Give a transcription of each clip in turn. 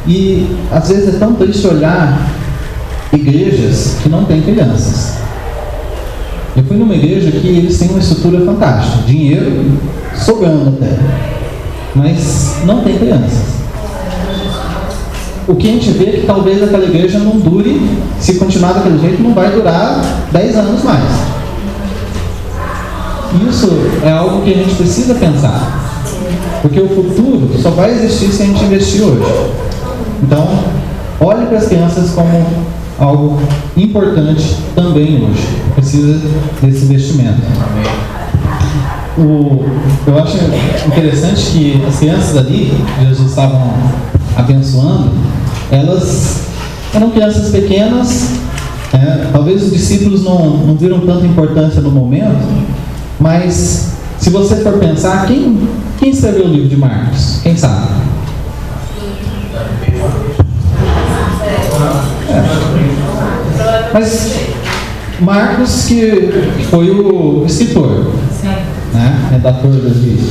E às vezes é tão triste olhar igrejas que não têm crianças. Eu fui numa igreja que eles têm uma estrutura fantástica, dinheiro sobrando até, mas não tem crianças. O que a gente vê é que talvez aquela igreja não dure, se continuar daquele jeito, não vai durar 10 anos mais. Isso é algo que a gente precisa pensar, porque o futuro só vai existir se a gente investir hoje. Então, olhe para as crianças como algo importante também hoje. Precisa desse investimento. Eu acho interessante que as crianças ali, que Jesus estavam abençoando, elas eram crianças pequenas, talvez os discípulos não viram tanta importância no momento, mas se você for pensar, quem escreveu o livro de Marcos? Quem sabe? Mas Marcos, que foi o escritor, redator do livro.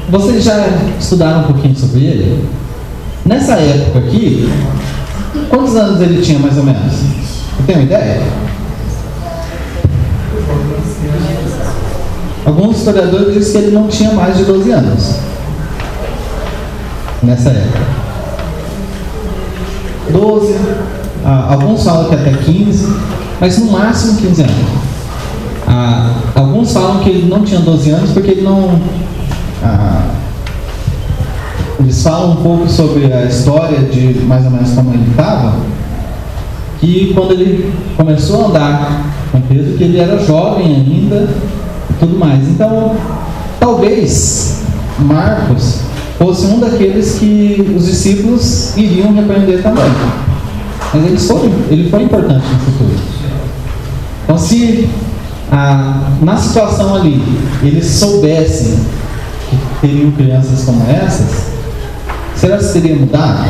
Vocês já estudaram um pouquinho sobre ele? Nessa época aqui, quantos anos ele tinha mais ou menos? Você tem uma ideia? Alguns historiadores dizem que ele não tinha mais de 12 anos nessa época. 12, alguns falam que até 15, mas no máximo 15 anos. Alguns falam que ele não tinha 12 anos porque ele não... eles falam um pouco sobre a história de mais ou menos como ele estava, que quando ele começou a andar com Pedro, que ele era jovem ainda e tudo mais. Então, talvez Marcos fosse um daqueles que os discípulos iriam repreender também. Mas ele foi importante no futuro. Então, se na situação ali eles soubessem que teriam crianças como essas, será que teria mudado?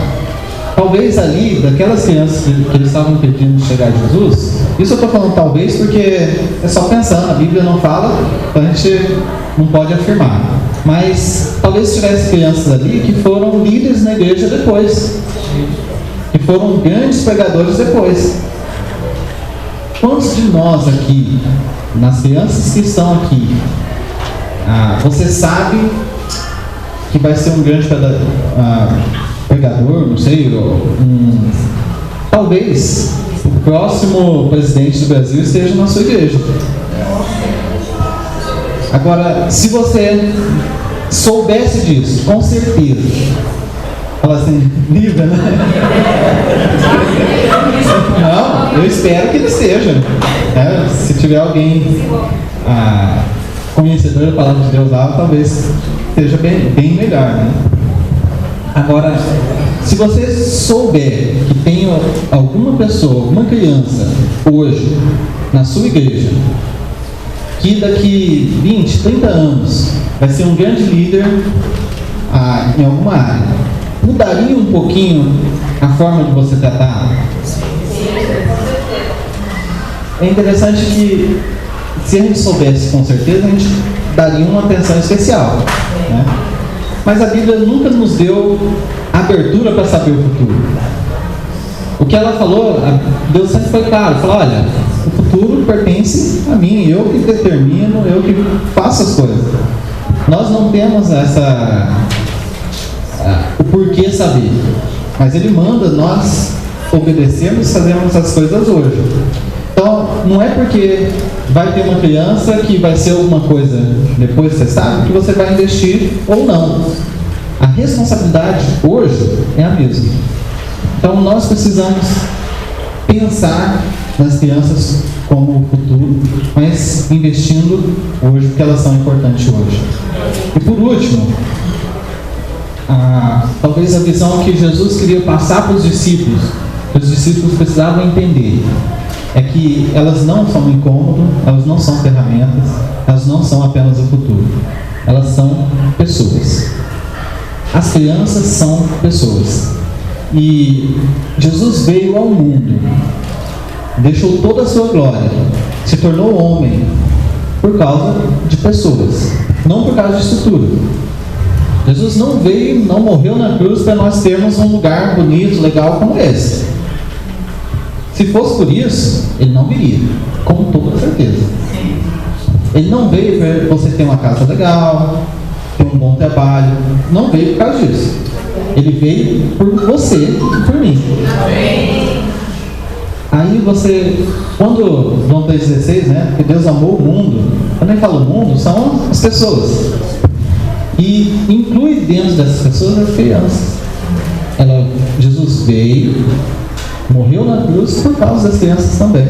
Talvez ali, daquelas crianças que eles estavam impedindo de chegar a Jesus, isso eu estou falando talvez porque é só pensando, a Bíblia não fala, então a gente não pode afirmar. Mas talvez tivesse crianças ali que foram líderes na igreja depois, que foram grandes pregadores depois. Quantos de nós aqui, nas crianças que estão aqui, você sabe que vai ser um grande pregador, não sei, talvez o próximo presidente do Brasil esteja na sua igreja. Agora, se você soubesse disso, com certeza, fala assim, livre, né? Não, eu espero que ele esteja. Se tiver alguém conhecedor da palavra de Deus lá, talvez seja bem melhor, né? Agora, se você souber que tem alguma pessoa, alguma criança hoje na sua igreja que daqui 20, 30 anos vai ser um grande líder em alguma área, mudaria um pouquinho a forma de você tratar? É interessante que se a gente soubesse com certeza, a gente daria uma atenção especial, né? Mas a Bíblia nunca nos deu abertura para saber o futuro. O que ela falou, Deus sempre foi claro, falou, olha, o futuro pertence a mim, eu que determino, eu que faço as coisas. Nós não temos o porquê saber, mas Ele manda nós obedecermos e fazermos as coisas hoje. Então, não é porque vai ter uma criança que vai ser alguma coisa depois, você sabe, que você vai investir ou não. A responsabilidade hoje é a mesma. Então, nós precisamos pensar nas crianças como o futuro, mas investindo hoje, porque elas são importantes hoje. E por último, talvez a visão que Jesus queria passar para os discípulos, que os discípulos precisavam entender, é que elas não são um incômodo, elas não são ferramentas, elas não são apenas o futuro, elas são pessoas. As crianças são pessoas. E Jesus veio ao mundo, deixou toda a sua glória, se tornou homem por causa de pessoas, não por causa de estrutura. Jesus não veio, não morreu na cruz para nós termos um lugar bonito, legal como esse. Se fosse por isso, Ele não viria, com toda certeza. Ele não veio para você ter uma casa legal, ter um bom trabalho. Não veio por causa disso. Ele veio por você e por mim. Aí você, quando João 3,16, né? Porque Deus amou o mundo. Quando ele fala o mundo, são as pessoas. E inclui dentro dessas pessoas as crianças. Jesus veio, morreu na cruz por causa das crianças também.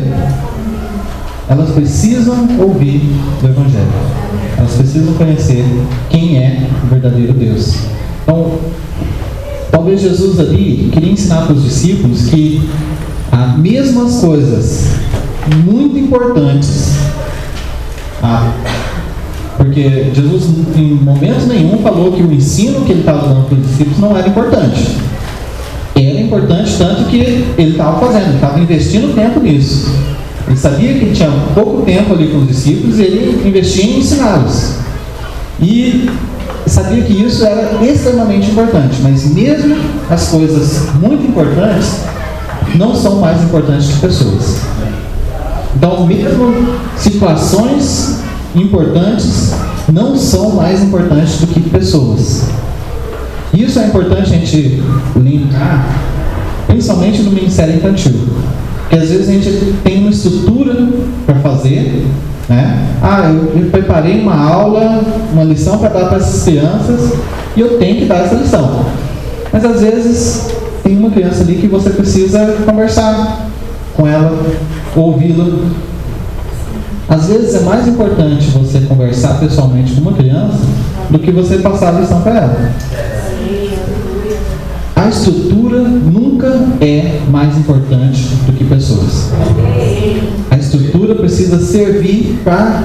Elas precisam ouvir do Evangelho. Elas precisam conhecer quem é o verdadeiro Deus. Então, talvez Jesus ali queria ensinar para os discípulos que as mesmas coisas muito importantes, porque Jesus em momento nenhum falou que o ensino que ele estava dando para os discípulos não era importante. Era importante tanto que ele estava fazendo, ele estava investindo tempo nisso. Ele sabia que tinha pouco tempo ali com os discípulos e ele investia em ensiná-los. E sabia que isso era extremamente importante, mas mesmo as coisas muito importantes não são mais importantes que pessoas. Então, mesmo situações importantes não são mais importantes do que pessoas. Isso é importante a gente lembrar, principalmente no ministério infantil. Porque às vezes a gente tem uma estrutura para fazer, né? Eu preparei uma aula, uma lição para dar para essas crianças e eu tenho que dar essa lição. Mas às vezes tem uma criança ali que você precisa conversar com ela, ouvi-la. Às vezes é mais importante você conversar pessoalmente com uma criança do que você passar a lição para ela. A estrutura nunca é mais importante do que pessoas. A estrutura precisa servir para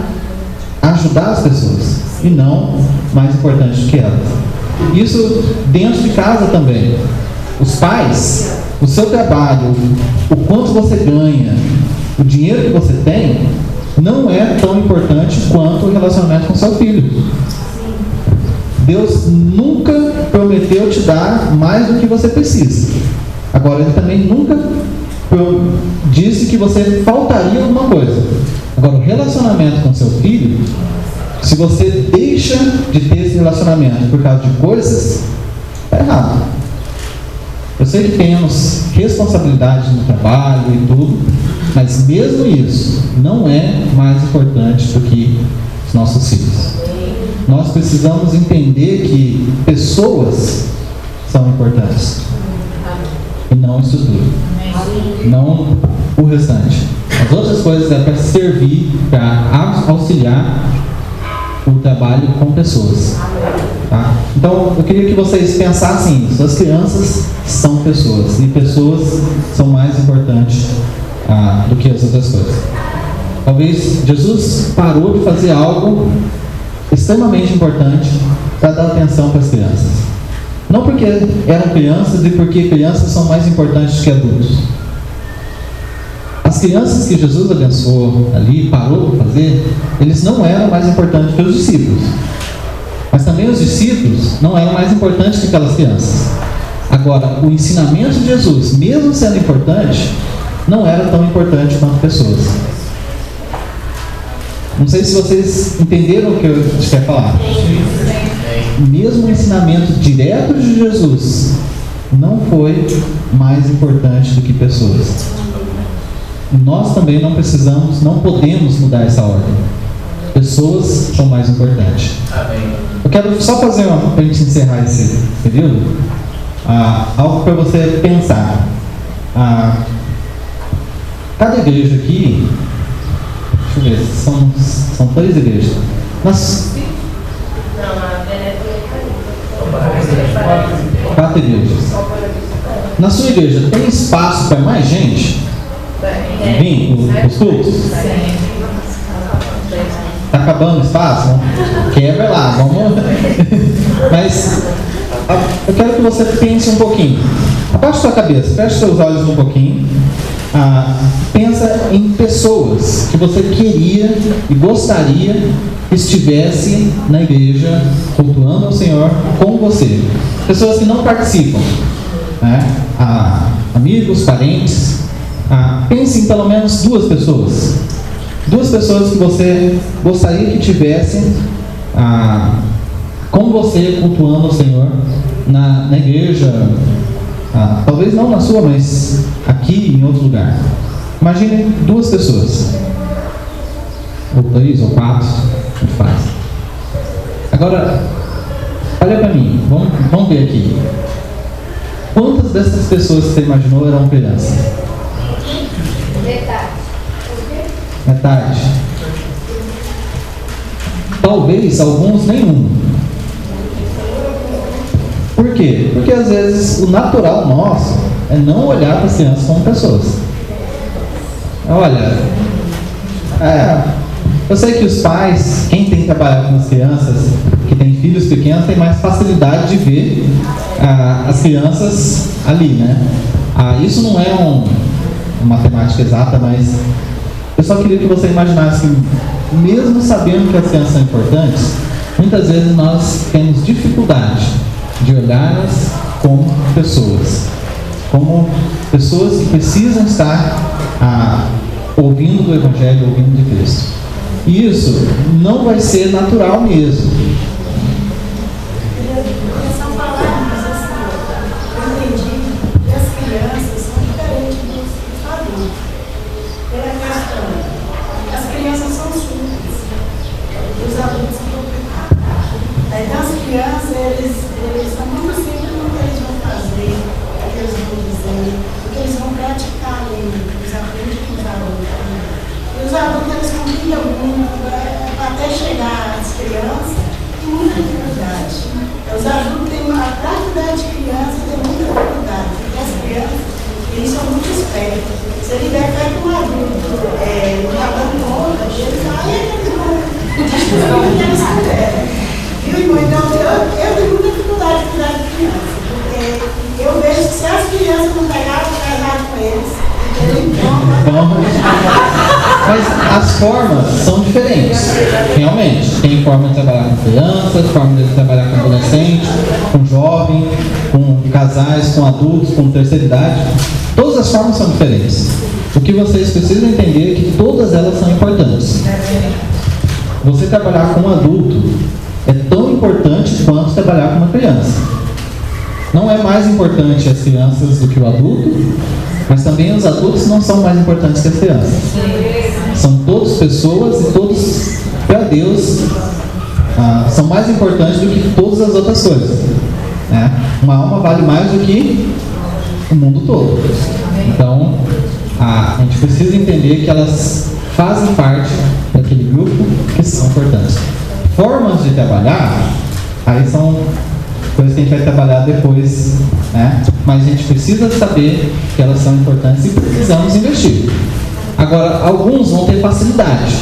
ajudar as pessoas e não mais importante do que elas. Isso dentro de casa também. Os pais, o seu trabalho, o quanto você ganha, o dinheiro que você tem, não é tão importante quanto o relacionamento com seu filho. Deus nunca prometeu te dar mais do que você precisa. Agora, Ele também nunca disse que você faltaria alguma coisa. Agora, o relacionamento com seu filho, se você deixa de ter esse relacionamento por causa de coisas, está errado. Eu sei que temos responsabilidade no trabalho e tudo, mas mesmo isso não é mais importante do que os nossos filhos. Nós precisamos entender que pessoas são importantes e não estrutura, não o restante. As outras coisas é para servir, para auxiliar o trabalho com pessoas. Tá? Então, eu queria que vocês pensassem isso. As crianças são pessoas e pessoas são mais importantes do que as outras coisas. Talvez Jesus parou de fazer algo extremamente importante para dar atenção para as crianças. Não porque eram crianças e porque crianças são mais importantes que adultos. As crianças que Jesus abençoou ali, parou de fazer, eles não eram mais importantes que os discípulos. Mas também os discípulos não eram mais importantes que aquelas crianças. Agora, o ensinamento de Jesus, mesmo sendo importante, não era tão importante quanto pessoas. Não sei se vocês entenderam o que eu quero falar. Mesmo o ensinamento direto de Jesus não foi mais importante do que pessoas. Nós também não podemos mudar essa ordem. Pessoas são mais importantes. Eu quero só fazer para a gente encerrar esse período, algo para você pensar. Cada igreja aqui, deixa eu ver, são 3 igrejas. Quatro igrejas. Na sua igreja tem espaço para mais gente vir os cultos? Está acabando o espaço? Quebra lá, vamos. Mas eu quero que você pense um pouquinho. Abaixe sua cabeça, feche seus olhos um pouquinho. Pensa em pessoas que você queria e gostaria que estivesse na igreja, cultuando ao Senhor com você. Pessoas que não participam, né? Amigos, parentes. Pense em pelo menos duas pessoas. Duas pessoas que você gostaria que tivessem com você, cultuando ao Senhor na igreja. Talvez não na sua, mas aqui em outro lugar. Imagine duas pessoas, ou 3 ou 4, muito faz. Agora, olha para mim, vamos ver aqui. Quantas dessas pessoas que você imaginou eram crianças? Metade. Talvez alguns nenhum. Por quê? Porque às vezes o natural nosso é não olhar para as crianças como pessoas. Olha, eu sei que os pais, quem tem que trabalhar com as crianças, que tem filhos pequenos, tem mais facilidade de ver as crianças ali, né? Isso não é uma matemática exata, mas eu só queria que você imaginasse que, mesmo sabendo que as crianças são importantes, muitas vezes nós temos dificuldade de olhá-las como pessoas que precisam estar ouvindo do Evangelho, ouvindo de Cristo. E isso não vai ser natural mesmo. São palavras assim, eu entendi que as crianças são diferentes dos adultos. Pela questão, as crianças são surdas, os adultos são preocupados. Então as crianças, eles são muito simples no que eles vão fazer, o que eles vão dizer, o que eles vão praticar ali, eles aprendem com os adultos. E os adultos, eles complicam muito, até chegar às crianças, tem muita dificuldade. Os adultos têm uma quantidade de crianças, tem muita dificuldade, porque as crianças, eles são muito espertos. Se ele der fé com um adulto, não está dando conta, ele fala, eles quiserem. Viu, irmão? Então, eu tenho muita dificuldade de cuidar de criança, porque eu vejo que se as crianças não pegarem casado com eles, mas as formas são diferentes, realmente. Tem forma de trabalhar com crianças, forma de trabalhar com adolescente, com jovem, com casais, com adultos, com terceira idade. Todas as formas são diferentes. O que vocês precisam entender é que todas elas são importantes. Você trabalhar com um adulto é tão importante quanto trabalhar com uma criança. Não é mais importante as crianças do que o adulto, mas também os adultos não são mais importantes que as crianças. São todos pessoas e todos, para Deus, são mais importantes do que todas as outras coisas. Né? Uma alma vale mais do que o mundo todo. Então, a gente precisa entender que elas fazem parte daquele grupo que são importantes. Formas de trabalhar, aí são coisas que a gente vai trabalhar depois, né? Mas a gente precisa saber que elas são importantes e precisamos investir. Agora, alguns vão ter facilidade,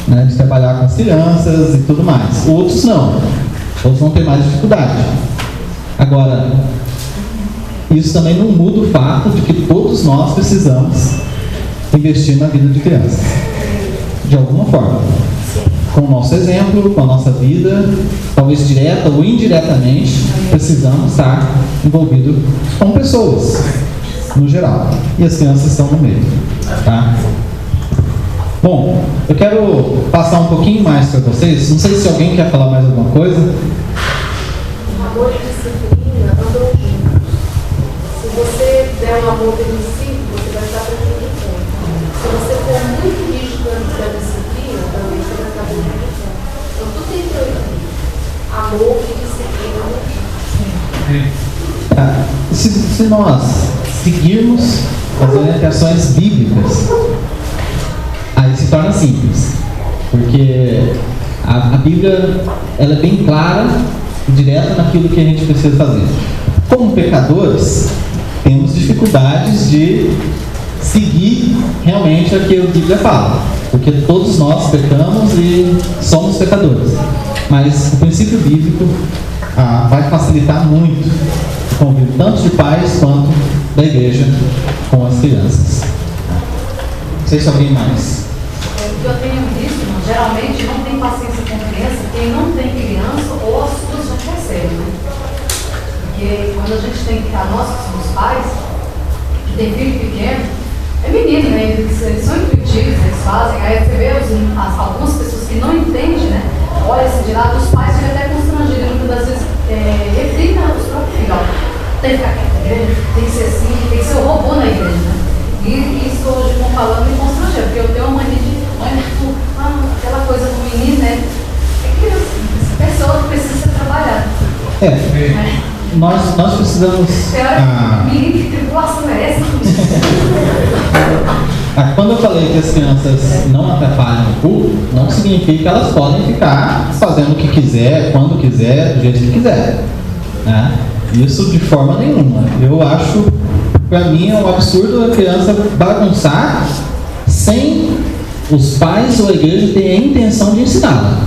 né, de trabalhar com as crianças e tudo mais. Outros não. Outros vão ter mais dificuldade. Agora, isso também não muda o fato de que todos nós precisamos investir na vida de crianças, de alguma forma. Com o nosso exemplo, com a nossa vida, talvez direta ou indiretamente, precisamos estar envolvidos com pessoas, no geral. E as crianças estão no meio. Tá? Bom, eu quero passar um pouquinho mais para vocês. Não sei se alguém quer falar mais alguma coisa. Amor e disciplina andam juntos. Se você der um amor permissivo, você vai estar prejudicando. Se você for muito rígido na disciplina, também você vai estar prejudicando. Então tudo tem prioridade. Amor e disciplina. Se nós seguirmos as orientações bíblicas, aí se torna simples. Porque a Bíblia, ela é bem clara e direta naquilo que a gente precisa fazer. Como pecadores, temos dificuldades de seguir realmente o que a Bíblia fala, porque todos nós pecamos e somos pecadores. Mas o princípio bíblico vai facilitar muito o convívio tanto de pais quanto da igreja com as crianças. Não sei se alguém mais. O que eu tenho visto, geralmente não tem paciência com criança, quem não tem criança ou as suas já recebem, né? Porque quando a gente tem que estar, nós que somos pais, que tem filho pequeno, é menino, né? Eles são intuitivos, eles fazem, aí você vê algumas pessoas que não entendem, né? Olha, se de lá dos pais fica até constrangido, muitas das vezes reflita os próprios filhos, tem que ficar quieto na igreja, tem que ser assim, tem que ser o robô na igreja, né? E isso hoje, como falando, me constrangeu, porque eu tenho uma mania de, aquela coisa do menino, né? É criança, essa pessoa precisa ser trabalhada. Nós precisamos. Menino, que tribulação é essa? Quando eu falei que as crianças não atrapalham o culto, não significa que elas podem ficar fazendo o que quiser, quando quiser, do jeito que quiser, né? Isso de forma nenhuma. Eu acho, para mim, é um absurdo a criança bagunçar sem os pais ou a igreja terem a intenção de ensiná-la.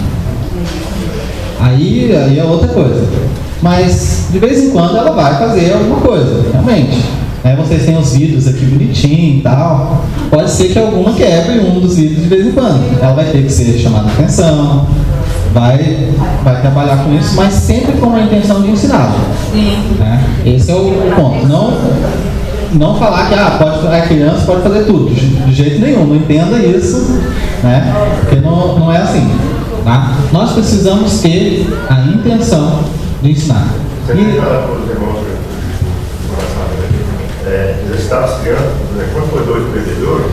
Aí é outra coisa. Mas de vez em quando ela vai fazer alguma coisa, realmente. Vocês têm os vídeos aqui bonitinhos e tal. Pode ser que alguma quebre um dos vídeos de vez em quando. Ela vai ter que ser chamada a atenção, vai trabalhar com isso, mas sempre com a intenção de ensiná-la. Esse é o ponto. Não falar que a criança pode fazer tudo, de jeito nenhum, não entenda isso, né? Porque não é assim, tá? Nós precisamos ter a intenção de ensinar. Você tem que falar para os irmãos exercitar as crianças, quando for 2 perdedores,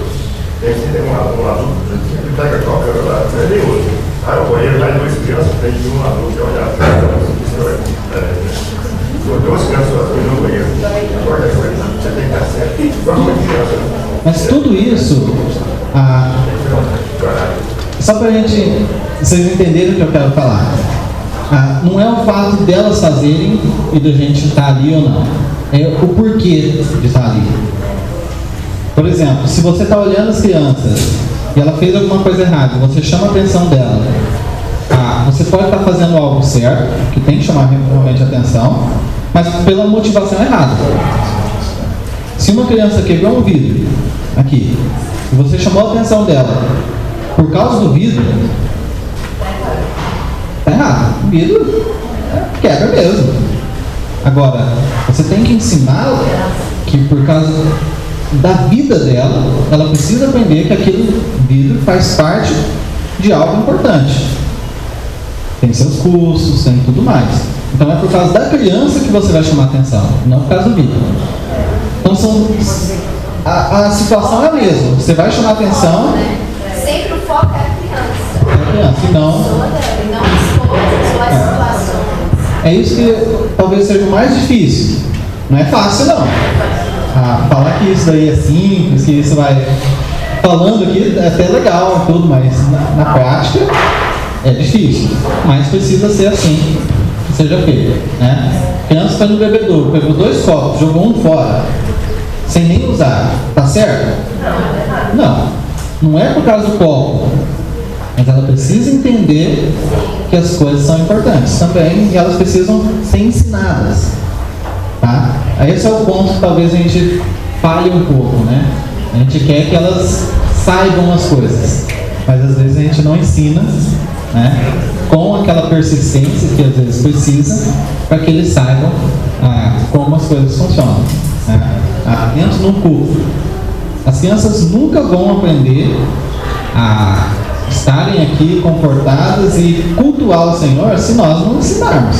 tem que ter um adulto, sempre pega a câmera lá, não é nem outro. Aí o banheiro vai 2 crianças, tem que um adulto olhar para duas crianças no banheiro. Agora você tem que estar certo. Mas tudo isso, só para vocês entenderem o que eu quero falar. Não é o fato delas fazerem e da gente estar ali ou não. É o porquê de estar ali. Por exemplo, se você está olhando as crianças e ela fez alguma coisa errada, você chama a atenção dela. Você pode estar fazendo algo certo, que tem que chamar realmente a atenção, mas pela motivação errada. Se uma criança quebrou um vidro aqui e você chamou a atenção dela por causa do vidro, está errado. O vidro quebra mesmo. Agora, você tem que ensiná-la que por causa da vida dela, ela precisa aprender que aquele vidro faz parte de algo importante. Tem seus custos, tem tudo mais. Então é por causa da criança que você vai chamar a atenção, não por causa do vidro. Então a situação é a mesma. Você vai chamar a atenção. Sempre o foco é a criança. É a criança, e não as situações. É isso que talvez seja o mais difícil. Não é fácil, não. Falar que isso daí é simples, que isso vai... Falando aqui é até legal tudo, mas na prática é difícil. Mas precisa ser assim que seja feito, né? A criança foi no bebedouro, pegou 2 copos, jogou um fora, sem nem usar. Tá certo? Não é por causa do copo. Mas ela precisa entender que as coisas são importantes também e elas precisam ser ensinadas, tá? Esse é o ponto que talvez a gente falhe um pouco, né? A gente quer que elas saibam as coisas, mas às vezes a gente não ensina, né? Com aquela persistência que às vezes precisa para que eles saibam como as coisas funcionam, né? Dentro de um culto, as crianças nunca vão aprender a estarem aqui comportadas e cultuar o Senhor se nós não ensinarmos.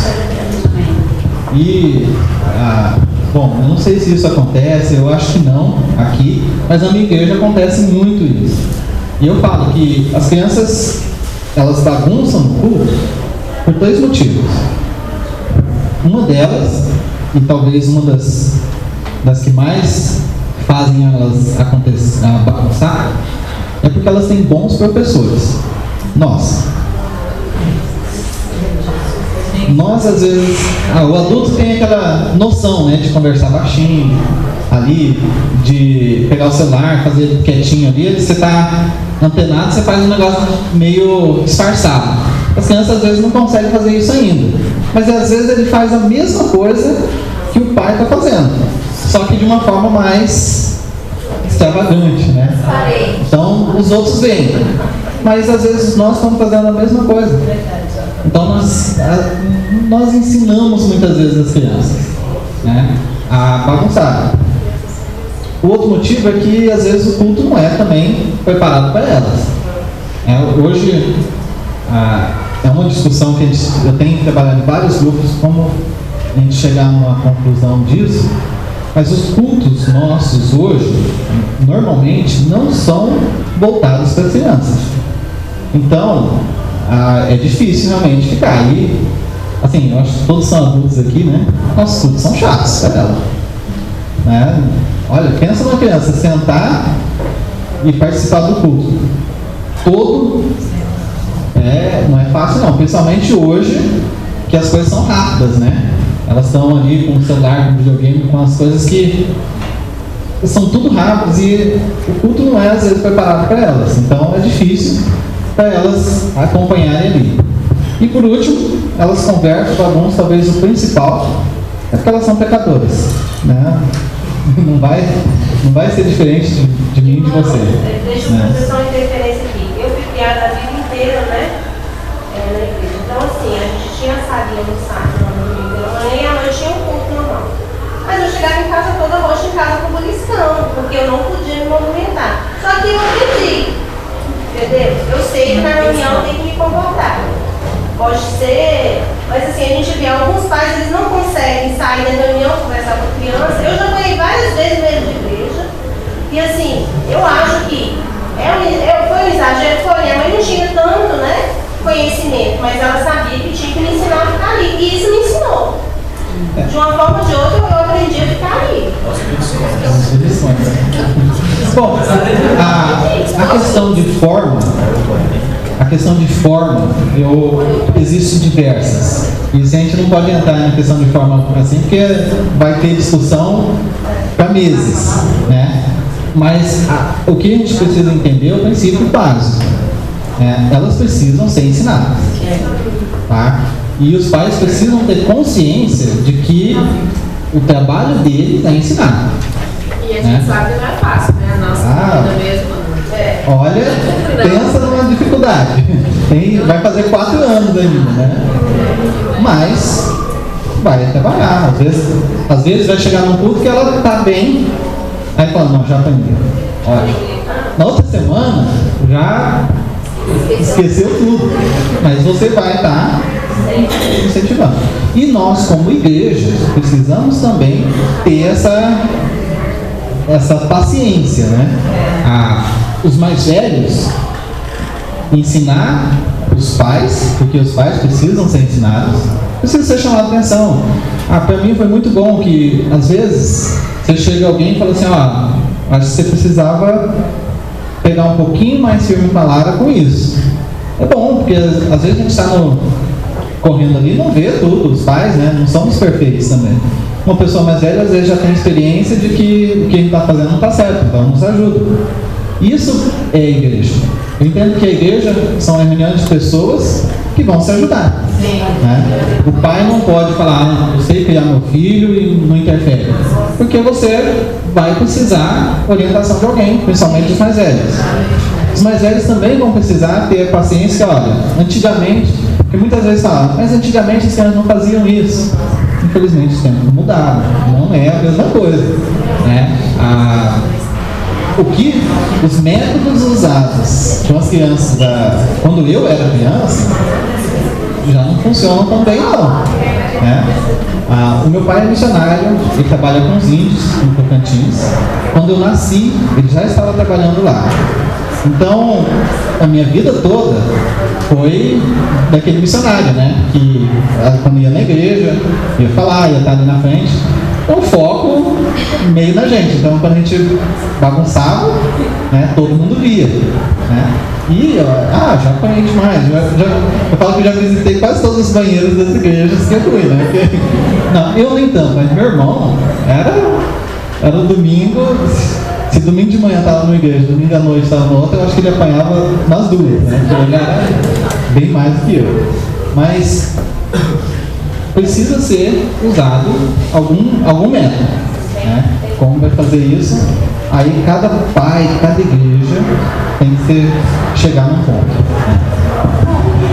E, bom, eu não sei se isso acontece, eu acho que não aqui, mas na minha igreja acontece muito isso. E eu falo que as crianças, elas bagunçam no culto por 2 motivos. Uma delas, e talvez uma das que mais fazem elas bagunçar, é porque elas têm bons professores. Nós às vezes, o adulto tem aquela noção, né, de conversar baixinho ali, de pegar o celular, fazer quietinho ali. Você está antenado, você faz um negócio meio disfarçado. As crianças às vezes não conseguem fazer isso ainda, mas às vezes ele faz a mesma coisa que o pai está fazendo, só que de uma forma mais extravagante, né? Então os outros veem, mas às vezes nós estamos fazendo a mesma coisa. Então nós ensinamos muitas vezes as crianças, né, a bagunçar. O outro motivo é que às vezes o culto não é também preparado para elas. Hoje é uma discussão que eu tenho que trabalhar em vários grupos, como a gente chegar a uma conclusão disso. Mas os cultos nossos hoje, normalmente, não são voltados para crianças. Então, é difícil realmente ficar. E, assim, eu acho que todos são adultos aqui, né? Nossos cultos são chatos para ela. Né? Olha, pensa numa criança sentar e participar do culto. Não é fácil não, principalmente hoje, que as coisas são rápidas, né? Elas estão ali com o celular, com o videogame, com as coisas que são tudo rápidas e o culto não é às vezes preparado para elas. Então é difícil para elas acompanharem ali. E por último, elas conversam para alguns, talvez o principal, é porque elas são pecadoras, né? Não vai ser diferente de mim e de você. Deixa eu fazer só uma interferência aqui. Eu fui criada a vida inteira, né? Na igreja. Então, assim, a gente tinha salinha no sábado, no domingo pela manhã, e à noite tinha um culto normal. Mas eu chegava em casa toda roxa, em casa com beliscão, porque eu não podia me movimentar. Só que eu aprendi, entendeu? Eu sei que na reunião tem que me comportar. Pode ser, mas assim, a gente vê alguns pais, eles não conseguem sair da reunião, conversar com a criança. Eu já ganhei várias vezes mesmo de igreja, e assim, eu acho que foi um exagero, foi, minha mãe não tinha tanto, né, conhecimento, mas ela sabia que tinha que me ensinar a ficar ali, e isso me ensinou. De uma forma ou de outra, eu aprendi a ficar ali. Bom, a questão de forma, existem diversas. E a gente não pode entrar na questão de forma assim, porque vai ter discussão para meses, né? Mas o que a gente precisa entender é o princípio básico. Elas precisam ser ensinadas. Tá? E os pais precisam ter consciência de que o trabalho deles é ensinar. E a gente sabe que não é fácil, né? A nossa vida mesmo. Olha, pensa numa dificuldade. Vai fazer 4 anos ainda, né? Mas vai trabalhar. Às vezes vai chegar num culto que ela está bem, aí fala, não, já aprendeu. Olha, na outra semana já esqueceu tudo. Mas você vai estar incentivando. E nós, como igreja, precisamos também ter essa paciência, né? Os mais velhos ensinar os pais, porque os pais precisam ser ensinados, precisa ser chamado a atenção. Para mim foi muito bom que às vezes você chega alguém e fala assim, acho que você precisava pegar um pouquinho mais firme com a Lara com isso. É bom, porque às vezes a gente está correndo ali e não vê tudo, os pais, né? Não somos perfeitos também. Uma pessoa mais velha às vezes já tem experiência de que o que a gente está fazendo não está certo, então nos ajuda. Isso é a igreja. Eu entendo que a igreja são reuniões de pessoas que vão se ajudar. Né? O pai não pode falar, eu sei criar meu filho e não interfere. Porque você vai precisar orientação de alguém, principalmente os mais velhos. Os mais velhos também vão precisar ter paciência, olha, antigamente, porque muitas vezes falam, mas antigamente os caras não faziam isso. Infelizmente os tempos mudaram, não é a mesma coisa. Né? Os métodos usados com as crianças quando eu era criança já não funcionam tão bem não. Né? O meu pai é missionário, ele trabalha com os índios no Tocantins. Quando eu nasci, ele já estava trabalhando lá. Então, a minha vida toda foi daquele missionário, né? Que quando ia na igreja, ia falar, ia estar ali na frente. Então, o foco meio na gente. Então, quando a gente bagunçava, né, todo mundo via. Né? E, já apanhei demais. Eu falo que já visitei quase todos os banheiros das igrejas que eu fui, né? Porque, não, eu nem tanto, mas meu irmão era o domingo. Se domingo de manhã estava numa igreja, domingo à noite estava na outra, eu acho que ele apanhava nas duas, né? Porque ele era bem mais do que eu. Mas precisa ser usado algum método. Né? Como vai fazer isso? Aí cada pai, cada igreja tem que chegar num ponto.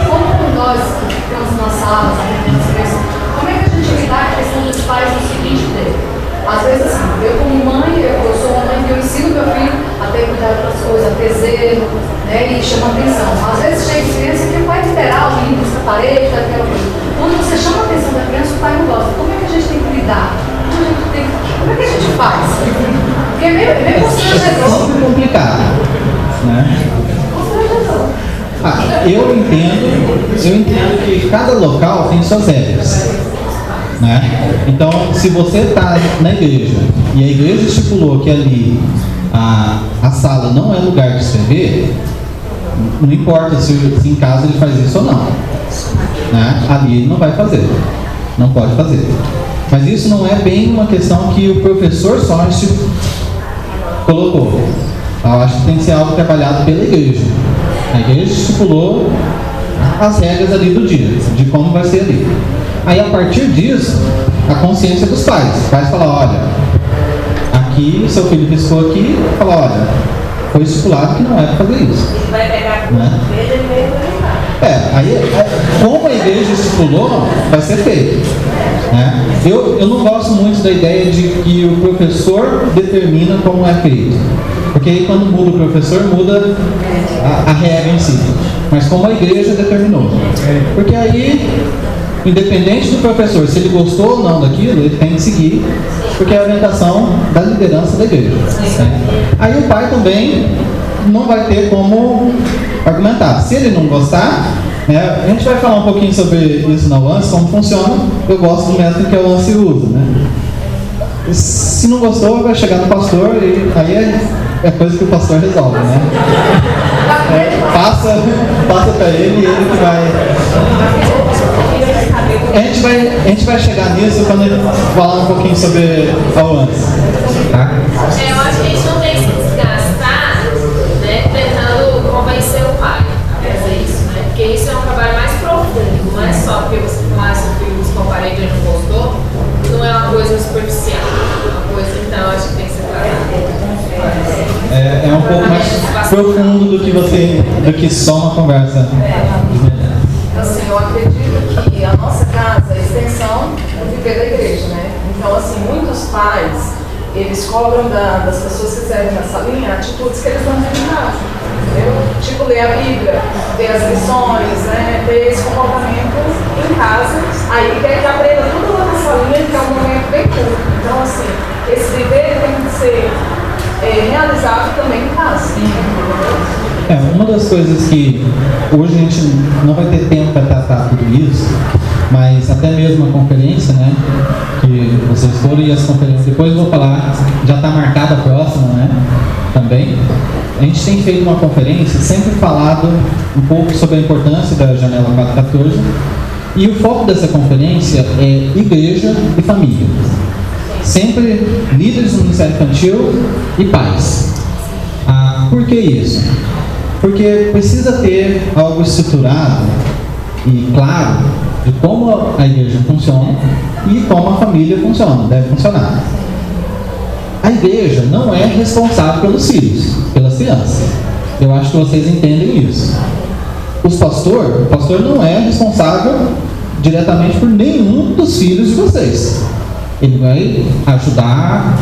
Como nós que ficamos nas salas, aprendendo as crianças, como é que a gente lidar com a questão dos pais no seguinte dele? Às vezes assim, eu como mãe, eu sou uma mãe que eu ensino meu filho a ter cuidado das coisas, a ter zelo, né, e chama atenção. Às vezes chega criança que vai liberar os livros da parede, daquela coisa. Quando você chama a atenção da criança, o pai não gosta. Como é que a gente tem que lidar? Como é que a gente faz? Porque é meio constrangedor. É complicado, né? Eu entendo que cada local tem suas regras, né? Então, se você está na igreja e a igreja estipulou que ali a sala não é lugar de escrever, não importa se em casa ele faz isso ou não, né? Ali ele não vai fazer, não pode fazer. Mas isso não é bem uma questão que o professor só colocou. Eu acho que tem que ser algo trabalhado pela igreja. A igreja estipulou as regras ali do dia, de como vai ser ali. Aí, a partir disso, a consciência dos pais. Os pais falam, olha, aqui, seu filho riscou aqui, fala, olha, foi estipulado que não é para fazer isso. Vai pegar a né? igreja e meio Aí, como a igreja estipulou, vai ser feito. Né? Eu não gosto muito da ideia de que o professor determina como é feito. Porque aí quando muda o professor, muda a regra em si. Mas como a igreja determinou. Porque aí, independente do professor, se ele gostou ou não daquilo, ele tem que seguir, porque é a orientação da liderança da igreja. Né? Aí o pai também não vai ter como argumentar. Se ele não gostar, né, a gente vai falar um pouquinho sobre isso na UANS, como funciona. Eu gosto do método que a UANS usa. Né? Se não gostou, vai chegar no pastor e aí é coisa que o pastor resolve, né? Passa para ele e ele que vai. A gente vai chegar nisso quando ele falar um pouquinho sobre a UANS. Tá? Eu acho que a gente não tem que se desgastar, né, tentando convencer o pai a fazer isso, né? Porque isso é um trabalho mais profundo, não é só porque você fala, seu filho buscou a parede e não gostou, não é uma coisa superficial, é uma coisa, então acho que tem que ser trabalhado. É um pouco mais profundo do que só uma conversa. Assim, eu acredito que a nossa casa é a extensão do viver da igreja, né? Então, assim, muitos pais, eles cobram das pessoas que servem na salinha atitudes que eles não têm em casa, entendeu? Tipo, ler a Bíblia, ter as lições, né? Ter esse comportamento em casa, aí quer que aprenda tudo lá na salinha, que é um momento bem curto. Então, assim, esse viver tem que ser realizado também em casa. Uma das coisas que hoje a gente não vai ter tempo para tratar tudo isso, mas até mesmo a conferência, né, que vocês foram e as conferências, depois eu vou falar, já está marcada a próxima, né, também. A gente tem feito uma conferência, sempre falado um pouco sobre a importância da Janela 414, e o foco dessa conferência é igreja e família. Sempre líderes do Ministério Infantil e pais. Por que isso? Porque precisa ter algo estruturado e claro de como a igreja funciona e como a família funciona, deve funcionar. A igreja não é responsável pelos filhos, pelas crianças. Eu acho que vocês entendem isso. O pastor não é responsável diretamente por nenhum dos filhos de vocês. Ele vai ajudar,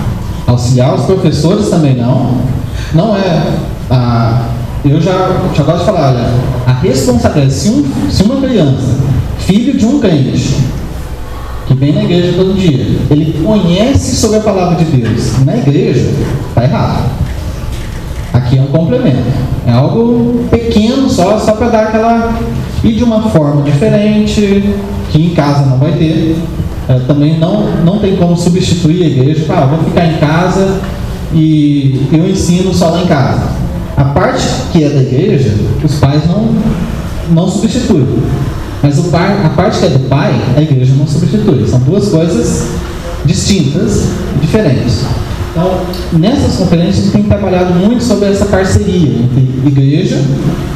auxiliar os professores também não é eu já gosto de falar, olha, a responsabilidade, se uma criança, filho de um crente, que vem na igreja todo dia, ele conhece sobre a palavra de Deus na igreja, está errado. Aqui é um complemento, é algo pequeno só para dar aquela, e de uma forma diferente, que em casa não vai ter. Também não tem como substituir a igreja, vou ficar em casa e eu ensino só lá em casa. A parte que é da igreja, os pais não substituem. Mas a parte que é do pai, a igreja não substitui. São duas coisas distintas e diferentes. Então, nessas conferências, a gente tem trabalhado muito sobre essa parceria entre igreja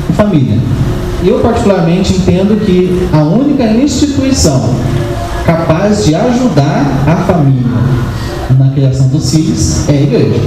e família. Eu, particularmente, entendo que a única instituição capaz de ajudar a família na criação dos filhos é a igreja.